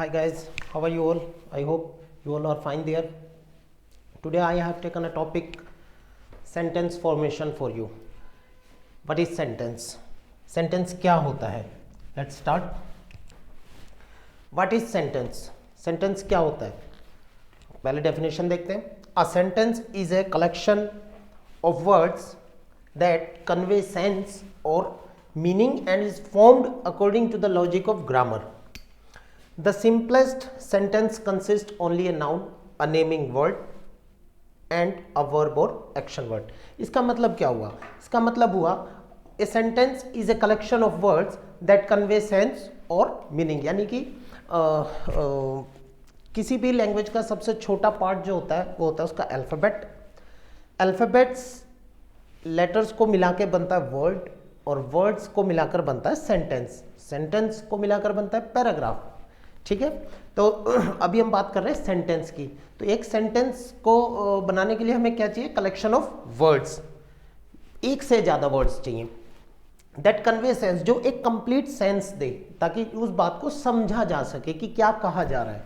Hi guys, how are you all? I hope you all are fine there. Today I have taken a topic sentence formation for you. What is sentence? Sentence क्या होता है? Let's start. What is sentence? Sentence क्या होता है? पहले definition देखते हैं. A sentence is a collection of words that convey sense or meaning and is formed according to the logic of grammar. The simplest sentence consists only a noun, a naming word and a verb or action word. इसका मतलब क्या हुआ? इसका मतलब हुआ a sentence is a collection of words that convey sense or meaning. यानी कि किसी भी लैंग्वेज का सबसे छोटा पार्ट जो होता है वो होता है उसका अल्फ़ाबेट. अल्फ़ाबेट्स लेटर्स को मिला के बनता है वर्ड और वर्ड्स को मिलाकर बनता है सेंटेंस. सेंटेंस को मिलाकर बनता है पैराग्राफ. ठीक है, तो अभी हम बात कर रहे हैं सेंटेंस की. तो एक सेंटेंस को बनाने के लिए हमें क्या चाहिए? Collection of words. एक से ज़्यादा वर्ड्स चाहिए दैट कन्वे सेंस, जो एक कंप्लीट सेंस दे ताकि उस बात को समझा जा सके कि क्या कहा जा रहा है.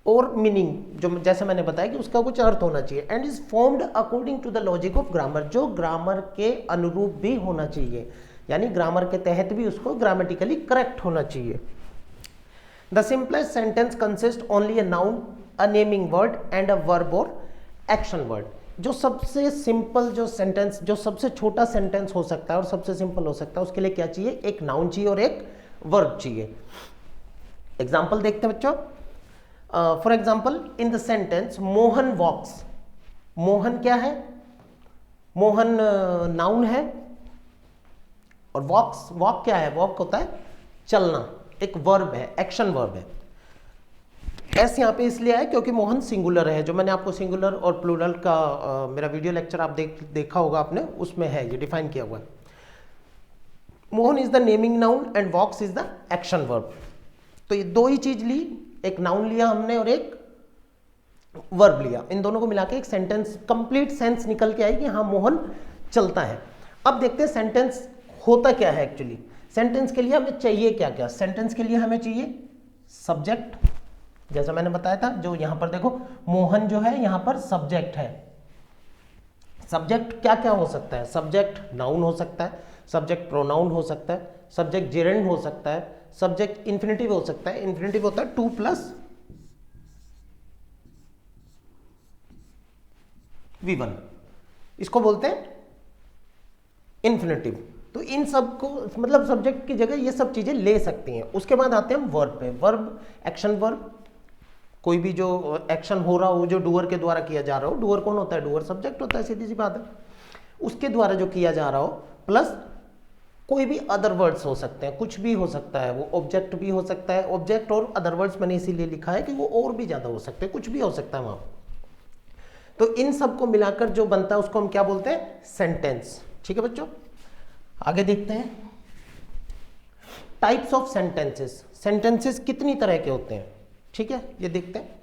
और मीनिंग, जो जैसे मैंने बताया कि उसका कुछ अर्थ होना चाहिए. And is formed according to the logic of grammar, जो ग्रामर के अनुरूप भी होना चाहिए, यानी ग्रामर के तहत भी उसको ग्रामेटिकली करेक्ट होना चाहिए. The simplest sentence consists only a noun, a naming word and a verb or action word. जो सबसे सिंपल जो सेंटेंस, जो सबसे छोटा सेंटेंस हो सकता है और सबसे सिंपल हो सकता है, उसके लिए क्या चाहिए? एक नाउन चाहिए और एक वर्ब चाहिए. एग्जाम्पल देखते हैं बच्चों. For example, in the sentence Mohan walks. Mohan क्या है? मोहन नाउन है और वॉक्स, वॉक क्या है? वॉक होता है चलना, एक वर्ब है, एक्शन वर्ब है. एस यहाँ पे इसलिए है क्योंकि मोहन सिंगुलर है. जो मैंने आपको सिंगुलर और प्लूरल का मेरा वीडियो लेक्चर आप देखा होगा आपने, उसमें है ये डिफाइन किया हुआ है. Mohan is the naming noun and walks is the action verb. तो ये दो ही चीज ली, एक नाउन लिया हमने और एक वर्ब लिया. इन दोनों को मिला के एक सेंटेंस, कंप्लीट सेंस निकल के आई कि हाँ मोहन चलता है. अब देखते हैं सेंटेंस होता क्या है एक्चुअली. सेंटेंस के लिए हमें चाहिए क्या क्या? सेंटेंस के लिए हमें चाहिए सब्जेक्ट, जैसा मैंने बताया था. जो यहां पर देखो मोहन जो है यहां पर सब्जेक्ट है. सब्जेक्ट क्या क्या हो सकता है? सब्जेक्ट नाउन हो सकता है, सब्जेक्ट प्रोनाउन हो सकता है, सब्जेक्ट जेरेंड हो सकता है, सब्जेक्ट इन्फिनेटिव हो सकता है. इन्फिनेटिव होता है 2+V1, इसको बोलते हैं इन्फिनेटिव. तो इन सब को मतलब सब्जेक्ट की जगह ये सब चीजें ले सकती हैं. उसके बाद आते हैं हम वर्ब पे. वर्ब, एक्शन वर्ब, कोई भी जो एक्शन हो रहा हो जो डूअर के द्वारा किया जा रहा हो. डूअर कौन होता है? डूअर सब्जेक्ट होता है, सीधी सी बात है. उसके द्वारा जो किया जा रहा हो, प्लस कोई भी अदर वर्ड्स हो सकते हैं, कुछ भी हो सकता है. वो ऑब्जेक्ट भी हो सकता है. ऑब्जेक्ट और अदर वर्ड्स मैंने इसीलिए लिखा है कि वो और भी ज्यादा हो सकते हैं, कुछ भी हो सकता है वहां. तो इन सब को मिलाकर जो बनता है उसको हम क्या बोलते हैं? सेंटेंस. ठीक है बच्चों, आगे देखते हैं. Types of sentences. सेंटेंसेस कितनी तरह के होते हैं? ठीक है, ये देखते हैं.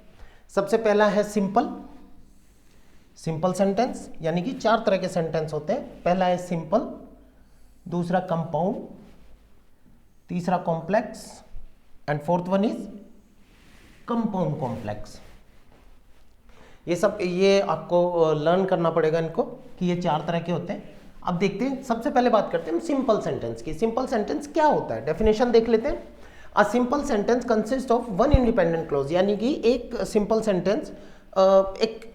सबसे पहला है सिंपल. सिंपल सेंटेंस यानी कि 4 तरह के सेंटेंस होते हैं. पहला है सिंपल, दूसरा कंपाउंड, तीसरा complex and fourth one is compound complex. ये आपको लर्न करना पड़ेगा इनको कि ये 4 तरह के होते हैं. अब देखते हैं, सबसे पहले बात करते हैं सिंपल सेंटेंस की. सिंपल सेंटेंस क्या होता है? डेफिनेशन देख लेते हैं. A simple sentence consist of one independent clause, यानी कि एक सिंपल सेंटेंस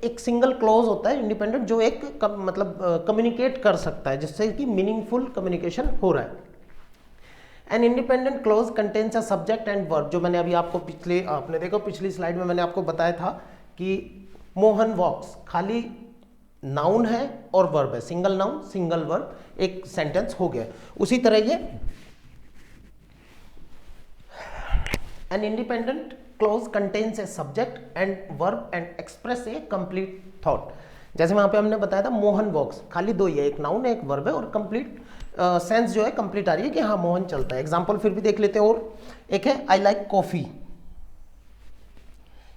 एक सिंगल क्लॉज होता है इंडिपेंडेंट, जो एक मतलब कम्युनिकेट कर सकता है, जिससे कि मीनिंगफुल कम्युनिकेशन हो रहा है. An independent clause contains a subject and verb. जो मैंने अभी आपको आपने देखो पिछली स्लाइड में मैंने आपको बताया था कि मोहन वॉक्स खाली नाउन है और वर्ब है, सिंगल नाउन सिंगल वर्ब, एक सेंटेंस हो गया. उसी तरह ये an independent clause contains a subject and verb and express A complete thought. जैसे वहां पे हमने बताया था मोहन वॉक्स, खाली दो ही है, एक नाउन है एक वर्ब है, और कंप्लीट सेंस जो है कंप्लीट आ रही है कि हाँ मोहन चलता है. एग्जाम्पल फिर भी देख लेते हैं. और एक है आई लाइक कॉफी.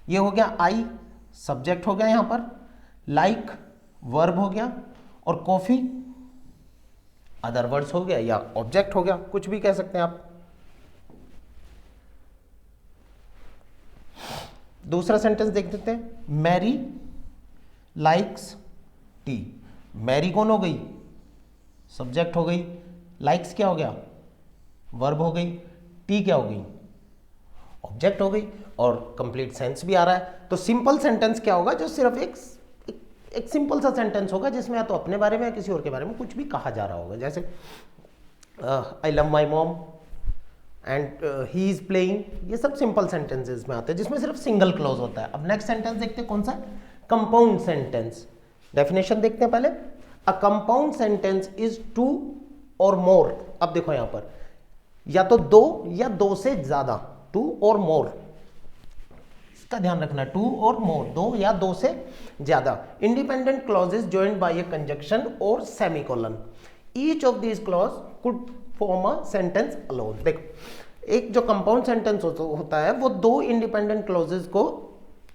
ये हो गया आई, सब्जेक्ट हो गया यहां पर, लाइक वर्ब हो गया, और कॉफी अदर वर्ड्स हो गया या ऑब्जेक्ट हो गया, कुछ भी कह सकते हैं आप. दूसरा सेंटेंस देख देते हैं, मैरी लाइक्स टी। मैरी कौन हो गई, सब्जेक्ट हो गई, लाइक्स क्या हो गया, वर्ब हो गई, टी क्या हो गई, ऑब्जेक्ट हो गई, और कंप्लीट सेंस भी आ रहा है। तो सिंपल सेंटेंस क्या होगा, जो सिर्फ एक सिंपल सा सेंटेंस होगा जिसमें या तो अपने बारे में या किसी और के बारे में कुछ भी कहा जा रहा होगा, जैसे I love my mom and he is playing, ये सब सिंपल सेंटेंसेस में आते हैं जिसमें सिर्फ सिंगल क्लॉज होता है। अब नेक्स्ट सेंटेंस देखते हैं कौन सा, कंपाउंड सेंटेंस। डेफिनेशन देखते हैं पहले, a compound sentence is two or more. अब देखो यहां पर या तो दो या दो से ज्यादा, टू और मोर, इसका ध्यान रखना, टू और मोर, दो या दो से ज्यादा। Independent clauses joined by a conjunction और semicolon, each of this clause could form a sentence alone. देखो एक जो कंपाउंड सेंटेंस होता है वो दो इंडिपेंडेंट क्लॉजेस को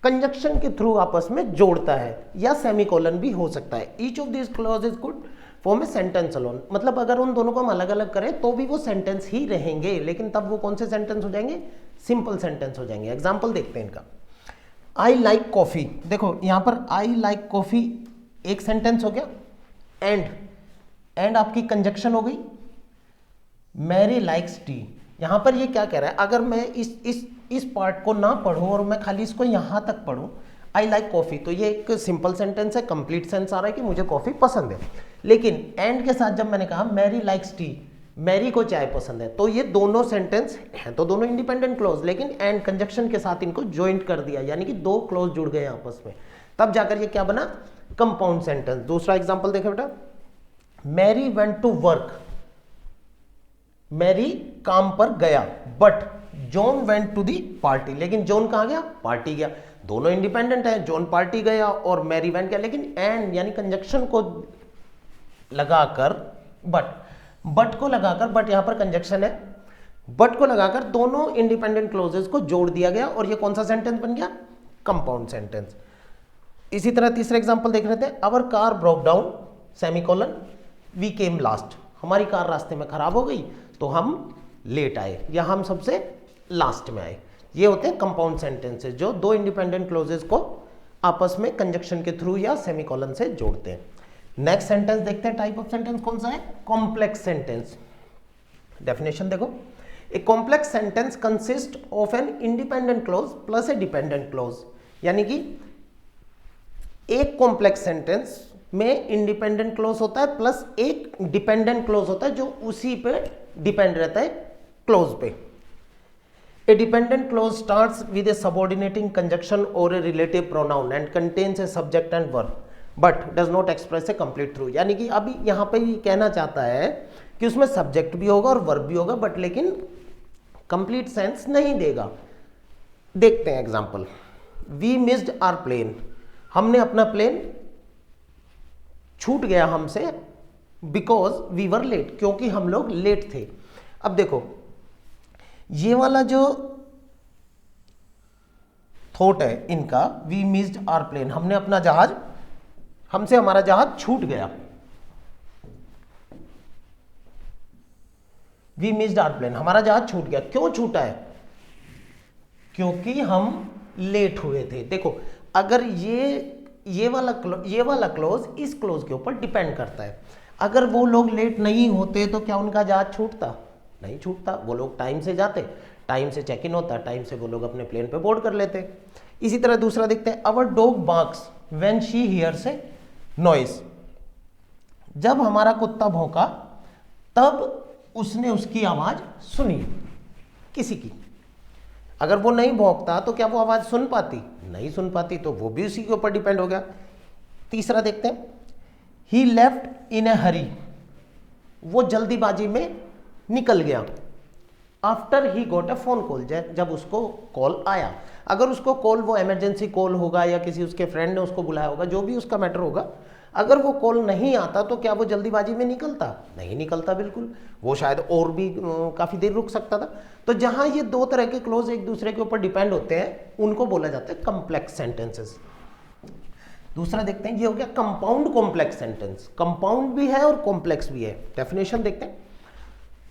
कंजक्शन के थ्रू आपस में जोड़ता है, या सेमीकोलन भी हो सकता है। Each of this clauses could form a sentence alone, मतलब अगर उन दोनों को हम अलग अलग करें तो भी वो सेंटेंस ही रहेंगे, लेकिन तब वो कौन से सेंटेंस हो जाएंगे, सिंपल सेंटेंस हो जाएंगे। एग्जाम्पल देखते हैं इनका, आई लाइक कॉफी। देखो यहां पर आई लाइक कॉफी एक सेंटेंस हो गया, एंड आपकी कंजक्शन हो गई, मैरी लाइक्स टी। यहां पर ये क्या कह रहा है, अगर मैं इस पार्ट को ना पढ़ूं और मैं खाली इसको यहां तक पढ़ूं, आई लाइक कॉफी, तो ये एक सिंपल सेंटेंस है, कंप्लीट सेंस आ रहा है कि मुझे कॉफी पसंद है। लेकिन एंड के साथ जब मैंने कहा मैरी लाइक्स टी, मैरी को चाय पसंद है, तो ये दोनों सेंटेंस हैं तो दोनों इंडिपेंडेंट क्लॉज, लेकिन एंड कंजक्शन के साथ इनको ज्वाइंट कर दिया, यानी कि दो क्लॉज जुड़ गए आपस में, तब जाकर ये क्या बना, कंपाउंड सेंटेंस। दूसरा एग्जांपल देखें बेटा, Mary went to work, Mary काम पर गया, but John went to the party, लेकिन जॉन कहां गया, पार्टी गया। दोनों इंडिपेंडेंट है, जॉन पार्टी गया और मैरी वेंट गया, लेकिन एंड यानी कंजक्शन को लगाकर, बट को लगाकर, बट यहां पर कंजक्शन है, बट को लगाकर दोनों इंडिपेंडेंट क्लोजेस को जोड़ दिया गया और ये कौन सा सेंटेंस बन गया, कंपाउंड सेंटेंस। इसी तरह तीसरा एग्जांपल देख रहे थे, our car broke down semicolon we came last, हमारी कार रास्ते में खराब हो गई तो हम लेट आए या हम सबसे लास्ट में आए। ये होते हैं कंपाउंड सेंटेंसेस जो दो इंडिपेंडेंट क्लोजेस को आपस में कंजक्शन के थ्रू या सेमीकोलन से जोड़ते हैं। नेक्स्ट सेंटेंस देखते हैं, टाइप ऑफ सेंटेंस कौन सा है, कॉम्प्लेक्स सेंटेंस। डेफिनेशन देखो, a complex sentence consist of N independent close plus A dependent close, यानी कि एक कॉम्प्लेक्स सेंटेंस में इंडिपेंडेंट क्लोज होता है प्लस एक डिपेंडेंट क्लोज होता है जो उसी पे डिपेंड रहता है क्लोज पे। A dependent clause starts with a subordinating conjunction or a relative pronoun and contains a subject and verb, but does not express a complete truth। यानी कि अभी यहाँ पे ये कहना चाहता है कि उसमें सब्जेक्ट भी होगा और वर्ब भी होगा, बट लेकिन कंप्लीट सेंस नहीं देगा। देखते हैं example, we missed our plane, हमने अपना प्लेन छूट गया हमसे, बिकॉज वी वर लेट, क्योंकि हम लोग लेट थे। अब देखो ये वाला जो थॉट है इनका, वी मिस्ड आवर प्लेन, हमने अपना जहाज, हमसे हमारा जहाज छूट गया, वी मिस्ड आवर प्लेन, हमारा जहाज छूट गया। क्यों छूटा है, क्योंकि हम लेट हुए थे। देखो अगर ये वाला क्लोज इस क्लोज के ऊपर डिपेंड करता है, अगर वो लोग लेट नहीं होते तो क्या उनका जहाज छूटता, नहीं छूटता, वो लोग टाइम से जाते, टाइम से चेक इन होता, टाइम से वो लोग अपने प्लेन पे बोर्ड कर लेते। इसी तरह दूसरा देखते हैं, our dog barks when she hears a noise, जब हमारा कुत्ता भौंका तब उसने उसकी आवाज सुनी, किसी की। अगर वो नहीं भौंकता तो क्या वो आवाज सुन पाती, नहीं सुन पाती, तो वो भी उसी के ऊपर डिपेंड हो गया। तीसरा देखते हैं, ही लेफ्ट इन ए हरी, वो जल्दीबाजी में निकल गया, after he got a phone call, जब उसको कॉल आया। अगर उसको कॉल वो इमरजेंसी कॉल होगा या किसी उसके फ्रेंड ने उसको बुलाया होगा, जो भी उसका मैटर होगा, अगर वो कॉल नहीं आता तो क्या वो जल्दीबाजी में निकलता, नहीं निकलता बिल्कुल, वो शायद और भी काफ़ी देर रुक सकता था। तो जहाँ ये दो तरह के क्लोज एक दूसरे के ऊपर डिपेंड होते हैं उनको बोला जाता है कॉम्प्लेक्स सेंटेंसेस। दूसरा देखते हैं, ये हो गया कंपाउंड कॉम्प्लेक्स सेंटेंस, कंपाउंड भी है और कॉम्प्लेक्स भी है। डेफिनेशन देखते हैं,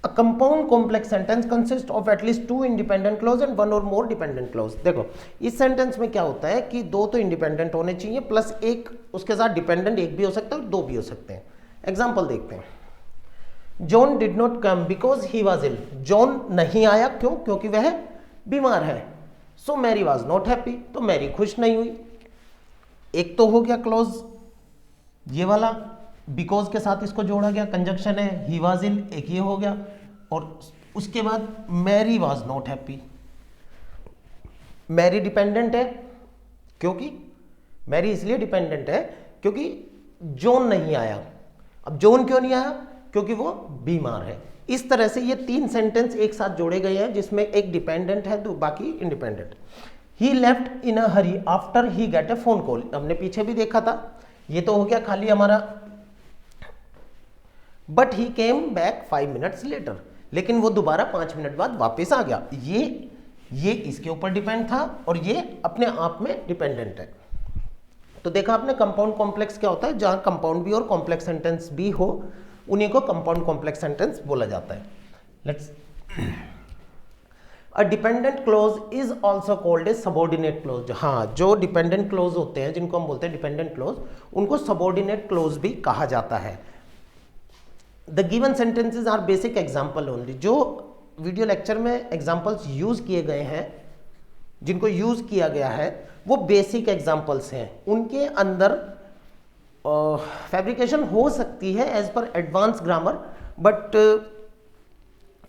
A compound complex sentence consists of at least two independent clause and one or more dependent clause। देखो इस सेंटेंस में क्या होता है कि दो तो इंडिपेंडेंट होने चाहिए प्लस एक उसके साथ डिपेंडेंट एक भी हो सकता है और दो भी हो सकते हैं। एग्जाम्पल देखते हैं। John did not come because he was ill. John नहीं आया क्यों? क्योंकि वह बीमार है। So Mary was not happy, तो मैरी खुश नहीं हुई। एक तो हो गया क्लोज ये वाला, बिकॉज के साथ इसको जोड़ा गया, कंजक्शन है, ही वॉज इल एक ये हो गया, और उसके बाद Mary was not happy. Mary dependent है क्योंकि मैरी इसलिए डिपेंडेंट है क्योंकि जॉन नहीं आया। अब जॉन क्यों नहीं आया? क्योंकि वो बीमार है। इस तरह से ये तीन सेंटेंस एक साथ जोड़े गए हैं जिसमें एक डिपेंडेंट है तो बाकी independent. He left in a Hari after he gate A phone call, हमने पीछे भी देखा था। ये तो हो गया खाली हमारा, but he came back 5 minutes later, लेकिन वो दोबारा 5 मिनट बाद वापस आ गया। ये इसके ऊपर डिपेंड था और ये अपने आप में डिपेंडेंट है। तो देखा आपने कंपाउंड कॉम्प्लेक्स क्या होता है, जहां कंपाउंड भी और कॉम्प्लेक्स सेंटेंस भी हो उन्हीं को कंपाउंड कॉम्प्लेक्स सेंटेंस बोला जाता है। Let's a dependent clause is also called a subordinate close. हाँ, जो डिपेंडेंट क्लोज होते हैं जिनको हम बोलते हैं डिपेंडेंट क्लोज, उनको सबॉर्डिनेट क्लोज भी कहा जाता है। The given sentences are basic example only. जो वीडियो लेक्चर में एग्जाम्पल्स यूज किए गए हैं, जिनको यूज किया गया है, वो बेसिक एग्जाम्पल्स हैं। उनके अंदर फैब्रिकेशन हो सकती है एज पर advance grammar, but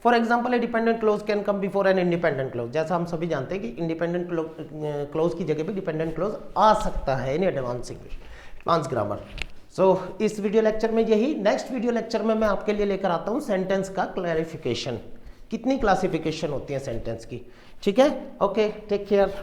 for example a dependent clause can come before an independent clause. जैसा हम सभी जानते हैं कि इंडिपेंडेंट क्लोज की जगह भी डिपेंडेंट क्लोज आ सकता है in advance English, advance grammar. So इस वीडियो लेक्चर में यही। नेक्स्ट वीडियो लेक्चर में मैं आपके लिए लेकर आता हूँ सेंटेंस का क्लैरिफिकेशन, कितनी क्लासिफिकेशन होती है सेंटेंस की। ठीक है, ओके, टेक केयर।